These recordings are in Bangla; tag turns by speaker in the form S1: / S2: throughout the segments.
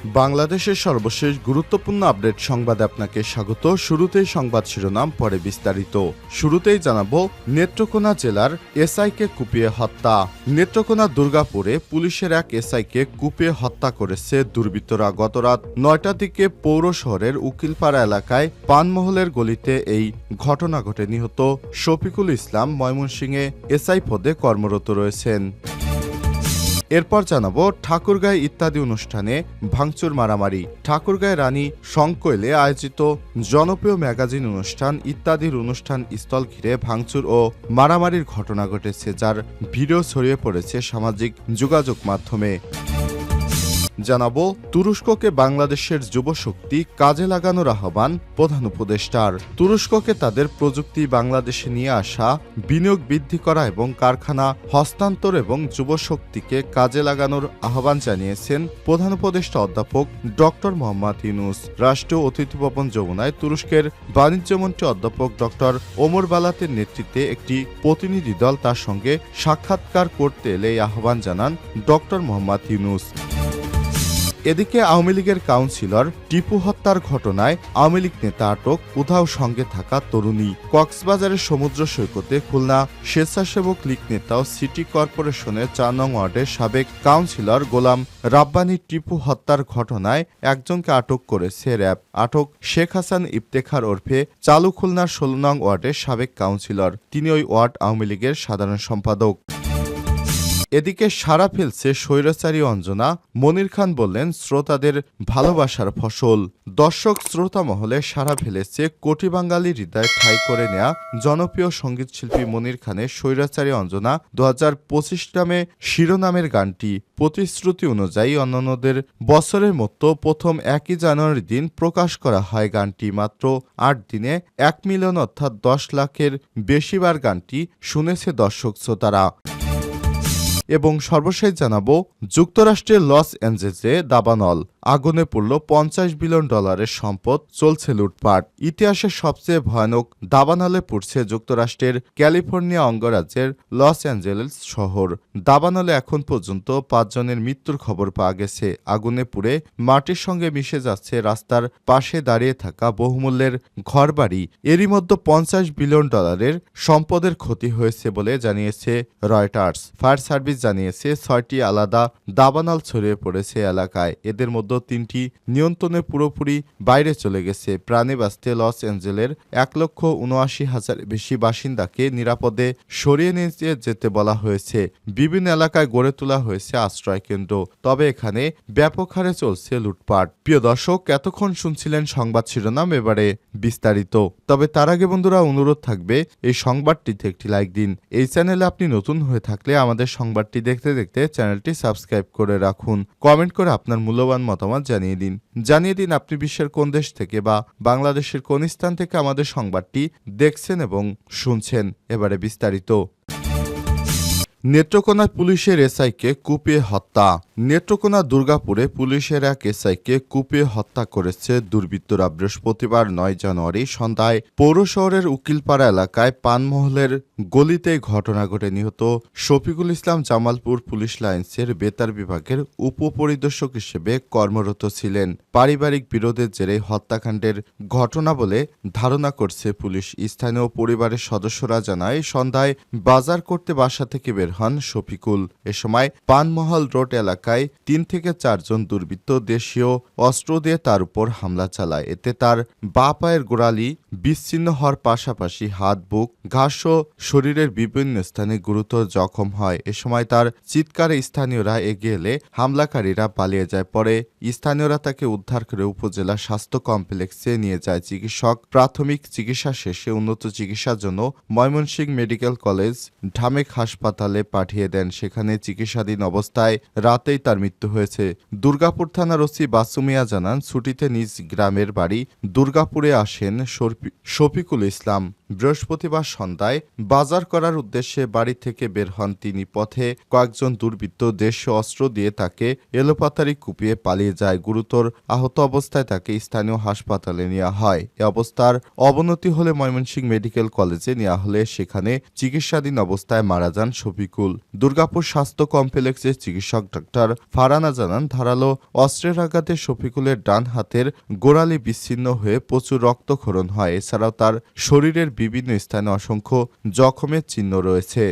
S1: বাংলাদেশের সর্বশেষ গুরুত্বপূর্ণ আপডেট সংবাদে আপনাকে স্বাগত। শুরুতেই সংবাদ শিরোনাম, পরে বিস্তারিত। শুরুতেই জানাবো, নেত্রকোনা জেলার এসআইকে কুপিয়ে হত্যা। নেত্রকোনা দুর্গাপুরে পুলিশের এক এসআইকে কুপিয়ে হত্যা করেছে দুর্বৃত্তরা। গতরাত 9টার দিকে পৌর শহরের উকিলপাড়া এলাকায় পানমহলের গলিতে এই ঘটনা ঘটে। নিহত শফিকুল ইসলাম ময়মনসিংহে এসআই পদে কর্মরত রয়েছেন। এরপর জানাবো, ঠাকুরগাঁও ইত্যাদি অনুষ্ঠানে ভাঙচুর মারামারি। ঠাকুরগাঁও রানী সংকৈলে আয়োজিত জনপ্রিয় ম্যাগাজিন অনুষ্ঠান ইত্যাদির অনুষ্ঠান স্থল ঘিরে ভাঙচুর ও মারামারির ঘটনা ঘটেছে, যার ভিডিও ছড়িয়ে পড়েছে সামাজিক যোগাযোগ মাধ্যমে। জানাবো, তুরস্ককে বাংলাদেশের যুবশক্তি কাজে লাগানোর আহ্বান প্রধান উপদেষ্টার। তুরস্ককে তাদের প্রযুক্তি বাংলাদেশে নিয়ে আসা, বিনিয়োগ বৃদ্ধি করা এবং কারখানা হস্তান্তর এবং যুবশক্তিকে কাজে লাগানোর আহ্বান জানিয়েছেন প্রধান উপদেষ্টা অধ্যাপক ডক্টর মোহাম্মদ ইউনূস। রাষ্ট্রীয় অতিথি ভবন যমুনায় তুরস্কের বাণিজ্যমন্ত্রী অধ্যাপক ডক্টর ওমর বালাতের নেতৃত্বে একটি প্রতিনিধি দল তার সঙ্গে সাক্ষাৎকার করতে এলে এই আহ্বান জানান ডক্টর মোহাম্মদ ইউনূস। এদিকে আওয়ামী লীগের কাউন্সিলর টিপু হত্যার ঘটনায় আওয়ামী লীগ নেতা আটক, উধাও সঙ্গে থাকা তরুণী। কক্সবাজারের সমুদ্র সৈকতে খুলনা স্বেচ্ছাসেবক লীগ নেতা ও সিটি কর্পোরেশনের 4 নং ওয়ার্ডের সাবেক কাউন্সিলর গোলাম রাব্বানী টিপু হত্যার ঘটনায় একজনকে আটক করেছে র্যাব। আটক শেখ হাসান ইফতেখার ওরফে চালু খুলনার 16 নং ওয়ার্ডের সাবেক কাউন্সিলর। তিনি ওই ওয়ার্ড আওয়ামী লীগের সাধারণ সম্পাদক। এদিকে সাড়া ফেলছে স্বৈরাচারী অঞ্জনা। মনির খান বললেন, শ্রোতাদের ভালোবাসার ফসল। দর্শক শ্রোতা মহলে সাড়া ফেলেছে কোটি বাঙালির হৃদয় ঠাঁই করে নেয়া জনপ্রিয় সঙ্গীতশিল্পী মনির খানের স্বৈরাচারী অঞ্জনা 2025 নামে শিরোনামের গানটি। প্রতিশ্রুতি অনুযায়ী অন্যান্যদের বছরের মতো প্রথম 1 জানুয়ারির দিন প্রকাশ করা হয় গানটি। মাত্র 8 দিনে 1 মিলিয়ন অর্থাৎ 10 লাখের বেশিবার গানটি শুনেছে দর্শক শ্রোতারা। এবং সর্বশেষ জানাবো, যুক্তরাষ্ট্রের লস অ্যাঞ্জেলেসে দাবানল। আগুনে পড়ল $50 বিলিয়ন সম্পদ, চলছে লুটপাট। ইতিহাসের সবচেয়ে ভয়ানক দাবানলে পড়ছে যুক্তরাষ্ট্রের ক্যালিফোর্নিয়া অঙ্গরাজ্যের লস অ্যাঞ্জেলেস শহর। দাবানলে এখন পর্যন্ত 5 জনের মৃত্যুর খবর পাওয়া গেছে। আগুনে পুড়ে মাটির সঙ্গে মিশে যাচ্ছে রাস্তার পাশে দাঁড়িয়ে থাকা বহুমূল্যের ঘরবাড়ি। এরই মধ্যে $50 বিলিয়ন সম্পদের ক্ষতি হয়েছে বলে জানিয়েছে রয়টার্স। ফায়ার সার্ভিস জানিয়েছে 6টি আলাদা দাবানল ছড়িয়ে পড়েছে এলাকায়। এদের মধ্যে 3টি নিয়ন্ত্রণের পুরোপুরি বাইরে চলে গেছে। প্রাণে বাঁচতে লস অ্যাঞ্জেলের 1,79,000 বেশি বাসিন্দাকে নিরাপদে সরিয়ে নিয়ে যেতে বলা হয়েছে। বিভিন্ন এলাকায় গড়ে তোলা হয়েছে আশ্রয় কেন্দ্র। তবে এখানে ব্যাপক হারে চলছে লুটপাট। প্রিয় দর্শক, এতক্ষণ শুনছিলেন সংবাদ শিরোনাম, এবারে বিস্তারিত। তবে তার আগে বন্ধুরা, অনুরোধ থাকবে এই সংবাদটিতে একটি লাইক দিন। এই চ্যানেলে আপনি নতুন হয়ে থাকলে আমাদের সংবাদটি দেখতে দেখতে চ্যানেলটি সাবস্ক্রাইব করে রাখুন। কমেন্ট করে আপনার মূল্যবান মতামত জানিয়ে দিন আপনি বিশ্বের কোন দেশ থেকে বা বাংলাদেশের কোন স্থান থেকে আমাদের সংবাদটি দেখছেন এবং শুনছেন। এবারে বিস্তারিত। নেত্রকোনা পুলিশের এসআইকে কুপিয়ে হত্যা। নেত্রকোনা দুর্গাপুরে পুলিশের এক এসআইকে কুপিয়ে হত্যা করেছে দুর্বৃত্তরা। বৃহস্পতিবার 9 জানুয়ারি সন্ধ্যায় পৌর শহরের উকিলপাড়া এলাকায় পানমহলের গলিতে ঘটনা ঘটে। নিহত শফিকুল ইসলাম জামালপুর পুলিশ লাইন্সের বেতার বিভাগের উপপরিদর্শক হিসেবে কর্মরত ছিলেন। পারিবারিক বিরোধের জেরে হত্যাকাণ্ডের ঘটনা বলে ধারণা করছে পুলিশ। স্থানীয় পরিবারের সদস্যরা জানায়, সন্ধ্যায় বাজার করতে বাসা থেকে বের হন শফিকুল। এ সময় পানমহল রোড এলাকায় 3 থেকে 4 জন দুর্বৃত্ত দেশীয় অস্ত্র দিয়ে তার উপর হামলা চালায়। এতে তার বাঁ পায়ের গোড়ালি বিচ্ছিন্ন হওয়ার পাশাপাশি হাত, বুক, ঘাস ও শরীরের বিভিন্ন স্থানে গুরুতর জখম হয়। এ সময় তার চিৎকারে স্থানীয়রা এগিয়ে এলে হামলাকারীরা পালিয়ে যায়। পরে স্থানীয়রা তাকে উদ্ধার করে উপজেলা স্বাস্থ্য কমপ্লেক্সে নিয়ে যায়। চিকিৎসক প্রাথমিক চিকিৎসা শেষে উন্নত চিকিৎসার জন্য ময়মনসিংহ মেডিকেল কলেজ ঢামেক হাসপাতালে পাঠিয়ে দেন। সেখানে চিকিৎসাধীন অবস্থায় রাতেই তার মৃত্যু হয়েছে। দুর্গাপুর থানার ওসি বাসু মিয়া জানান, ছুটিতে নিজ গ্রামের বাড়ি দুর্গাপুরে আসেন শফিকুল ইসলাম। বৃহস্পতিবার সন্ধ্যায় বাজার করার উদ্দেশ্যে বাড়ি থেকে বের হন তিনি। পথে কয়েকজন দুর্বৃত্ত দেশীয় অস্ত্র দিয়ে তাকে এলোপাতাড়ি কুপিয়ে পালিয়ে যায়। গুরুতর আহত অবস্থায় তাকে স্থানীয় হাসপাতালে নেওয়া হয়। এ অবস্থার অবনতি হলে ময়মনসিংহ মেডিকেল কলেজে নেওয়া হলে সেখানে চিকিৎসাধীন অবস্থায় মারা যান শফিকুল। দুর্গাপুর স্বাস্থ্য কমপ্লেক্সের চিকিৎসক ডাক্তার ফারানা জানান, ধারালো অস্ত্রের আঘাতে শফিকুলের ডান হাতের গোড়ালি বিচ্ছিন্ন হয়ে প্রচুর রক্তক্ষরণ হয়। এছাড়াও তার শরীরের বিভিন্ন স্থানে অসংখ্য জখমের চিহ্ন রয়েছে।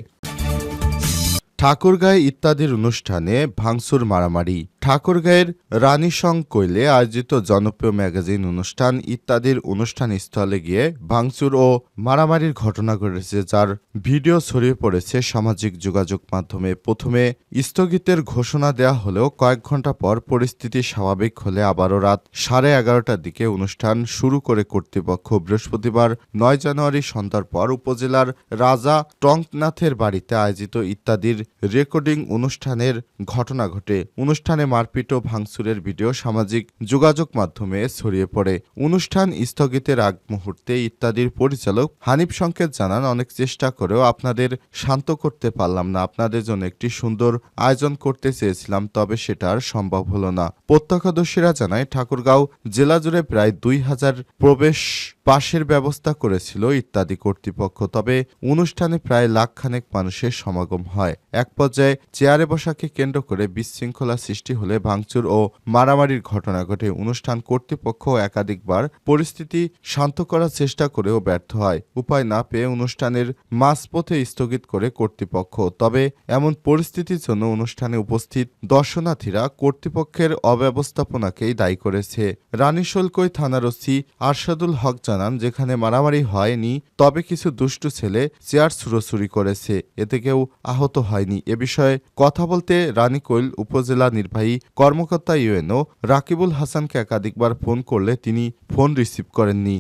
S1: ঠাকুরগাঁয় ইত্যাদির অনুষ্ঠানে ভাঙচুর মারামারি। ঠাকুরগাঁয়ের রানীসং কৈলে আয়োজিত জনপ্রিয় ম্যাগাজিন অনুষ্ঠান ইত্যাদির অনুষ্ঠানস্থলে গিয়ে ভাঙচুর ও মারামারির ঘটনা ঘটেছে, যার ভিডিও ছড়িয়ে পড়েছে সামাজিক যোগাযোগ মাধ্যমে। প্রথমে স্থগিতের ঘোষণা দেওয়া হলেও কয়েক ঘন্টা পর পরিস্থিতি স্বাভাবিক হলে আবারও রাত 11:30টার দিকে অনুষ্ঠান শুরু করে কর্তৃপক্ষ। বৃহস্পতিবার 9 জানুয়ারি সন্ধ্যার পর উপজেলার রাজা টঙ্কনাথের বাড়িতে আয়োজিত ইত্যাদির রেকর্ডিং অনুষ্ঠানের ঘটনা ঘটে। অনুষ্ঠানে মারপিট ও ভাঙচুরের ভিডিও সামাজিক যোগাযোগ মাধ্যমে ছড়িয়ে পড়ে। অনুষ্ঠান স্থগিতের আগ মুহূর্তে ইত্যাদির পরিচালক হানিফ সংকেত জানান, অনেক চেষ্টা করেও আপনাদের শান্ত করতে পারলাম না। আপনাদের জন্য একটি সুন্দর আয়োজন করতে চেয়েছিলাম, তবে সেটা আর সম্ভব হলো না। প্রত্যক্ষদর্শীরা জানায়, ঠাকুরগাঁও জেলা জুড়ে প্রায় 2000 প্রবেশ পাশের ব্যবস্থা করেছিল ইত্যাদি কর্তৃপক্ষ। তবে অনুষ্ঠানে প্রায় লাখখানেক মানুষের সমাগম হয়। এক পর্যায়ে চেয়ারে বসাকে কেন্দ্র করে বিশৃঙ্খলা সৃষ্টি হলে ভাঙচুর ও মারামারির ঘটনা ঘটে। অনুষ্ঠান কর্তৃপক্ষ একাধিকবার পরিস্থিতি শান্ত করার চেষ্টা করেও ব্যর্থ হয়। উপায় না পেয়ে অনুষ্ঠানের মাঝপথে স্থগিত করে কর্তৃপক্ষ। তবে এমন পরিস্থিতির জন্য অনুষ্ঠানে উপস্থিত দর্শনার্থীরা কর্তৃপক্ষের অব্যবস্থাপনাকেই দায়ী করেছে। রানীশলকই থানার ওসি আরশাদুল হক জানান, যেখানে মারামারি হয়নি, তবে কিছু দুষ্টু ছেলে চেয়ার ছুড়োছুড়ি করেছে, এতে কেউ আহত হয়নি। এ বিষয়ে কথা বলতে রানীকৈল উপজেলা নির্বাহী কর্মকর্তা ইউএনও রাকিবুল হাসানকে একাধিকবার ফোন করলে তিনি ফোন রিসিভ করেননি।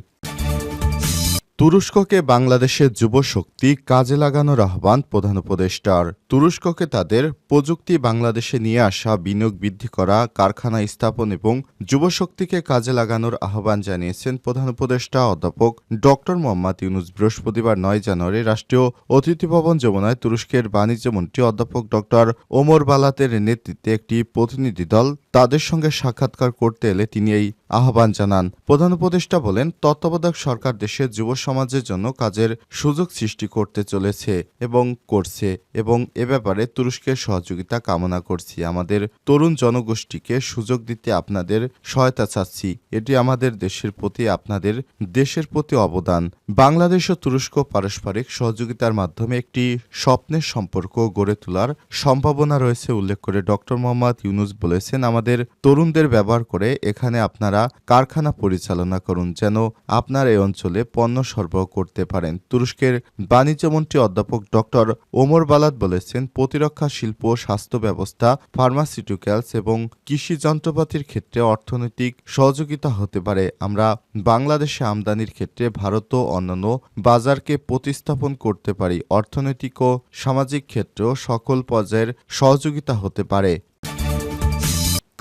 S1: তুরস্ককে বাংলাদেশের যুব শক্তি কাজে লাগানোর আহ্বান প্রধান উপদেষ্টার। তুরস্ককে তাদের প্রযুক্তি বাংলাদেশে নিয়ে আসা, বিনিয়োগ বৃদ্ধি করা, কারখানা স্থাপন এবং যুবশক্তিকে কাজে লাগানোর আহ্বান জানিয়েছেন প্রধান উপদেষ্টা অধ্যাপক ডক্টর মোহাম্মদ ইউনূস। বৃহস্পতিবার 9 জানুয়ারি রাষ্ট্রীয় অতিথি ভবন যমুনায় তুরস্কের বাণিজ্যমন্ত্রী অধ্যাপক ডক্টর ওমর বালাতের নেতৃত্বে একটি প্রতিনিধি দল তাদের সঙ্গে সাক্ষাৎকার করতে এলে তিনি এই আহ্বান জানান। প্রধান উপদেষ্টা বলেন, তত্ত্বাবধায়ক সরকার দেশের যুব সমাজের জন্য কাজের সুযোগ সৃষ্টি করতে চলেছে এবং করছে, এবং এ ব্যাপারে তুরস্কের সহযোগিতা কামনা করছি। আমাদের তরুণ জনগোষ্ঠীকে সুযোগ দিতে আপনাদের সহায়তা চাচ্ছি। এটি আমাদের দেশের প্রতি, আপনাদের দেশের প্রতি অবদান। বাংলাদেশ ও তুরস্ক পারস্পরিক সহযোগিতার মাধ্যমে একটি স্বপ্নের সম্পর্ক গড়ে তোলার সম্ভাবনা রয়েছে উল্লেখ করে ডক্টর মোহাম্মদ ইউনূস বলেছেন, আমাদের তরুণদের ব্যবহার করে এখানে আপনারা কারখানা পরিচালনা করুন, যেন আপনার এই অঞ্চলে পণ্য সরবরাহ করতে পারেন। তুরস্কের বাণিজ্যমন্ত্রী অধ্যাপক ডক্টর ওমর বালাত বলেছেন, প্রতিরক্ষা শিল্প, স্বাস্থ্য ব্যবস্থা, ফার্মাসিউটিক্যালস এবং কৃষি যন্ত্রপাতির ক্ষেত্রে অর্থনৈতিক সহযোগিতা হতে পারে। আমরা বাংলাদেশে আমদানির ক্ষেত্রে ভারত ও অন্যান্য বাজারকে প্রতিস্থাপন করতে পারি। অর্থনৈতিক ও সামাজিক ক্ষেত্রেও সকল পর্যায়ের সহযোগিতা হতে পারে।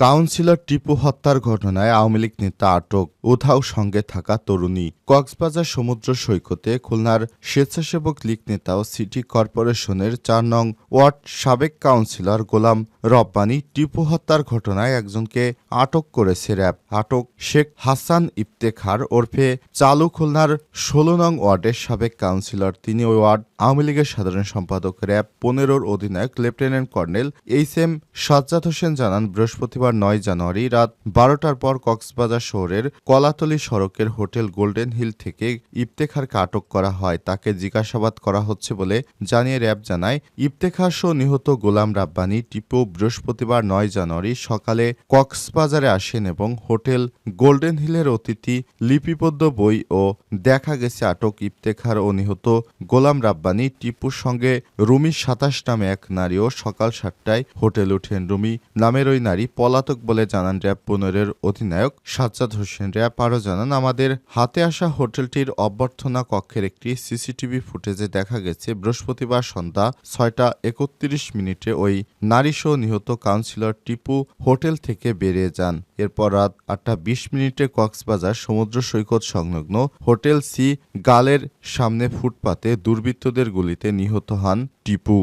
S1: কাউন্সিলর টিপু হত্যার ঘটনায় আওয়ামী লীগ নেতা আটক, উধাও সঙ্গে থাকা তরুণী। কক্সবাজার সমুদ্র সৈকতে খুলনার স্বেচ্ছাসেবক লীগ নেতা ও সিটি কর্পোরেশনের 4 নং ওয়ার্ড সাবেক কাউন্সিলর গোলাম রব্বানী টিপু হত্যার ঘটনায় একজনকে আটক করেছে র্যাব। আটক শেখ হাসান ইফতেখার ওরফে চালু খুলনার 16 নং ওয়ার্ডের সাবেক কাউন্সিলর। তিনি ওই ওয়ার্ড আওয়ামী লীগের সাধারণ সম্পাদক। র্যাব 15-র অধিনায়ক lieutenant colonel HM. Sajjad Hossain জানান, বৃহস্পতিবার 9 জানুয়ারি রাত 12টার পর কক্সবাজার শহরের কলাতলী সড়কের হোটেল গোল্ডেন হিল থেকে ইফতেখারকে আটক করা হয়। তাকে জিজ্ঞাসাবাদ করা হচ্ছে বলে জানিয়ে র্যাব জানায়, ইফতেখার সহ নিহত গোলাম রাব্বানী টিপু বৃহস্পতিবার 9 জানুয়ারি সকালে কক্সবাজারে আসেন এবং হোটেল গোল্ডেন হিলের অতিথি লিপিবদ্ধ বই ও দেখা গেছে আটক ইফতেখার ও নিহত গোলাম রাব্বানী কোম্পানি টিপুর সঙ্গে রুমি ২৭ নামে এক নারীও সকাল ৭টায় হোটেলে ওঠেন। রুমি নামের ওই নারী পলাতক বলে জানান র্যাব ১৫-এর অধিনায়ক সাজ্জাদ হোসেন। র্যাব আরও জানান, আমাদের হাতে আসা হোটেলটির অভ্যর্থনা কক্ষের একটি সিসিটিভি ফুটেজে দেখা গেছে বৃহস্পতিবার সন্ধ্যা ৬টা ৩১ ওই নারীসহ নিহত কাউন্সিলর টিপু হোটেল থেকে বেরিয়ে যান। এরপর রাত ৮টা ২০ কক্সবাজার সমুদ্র সৈকত সংলগ্ন হোটেল সি গালের সামনে ফুটপাতে দুর্বৃত্তদের গুলিতে নিহত হন টিপু।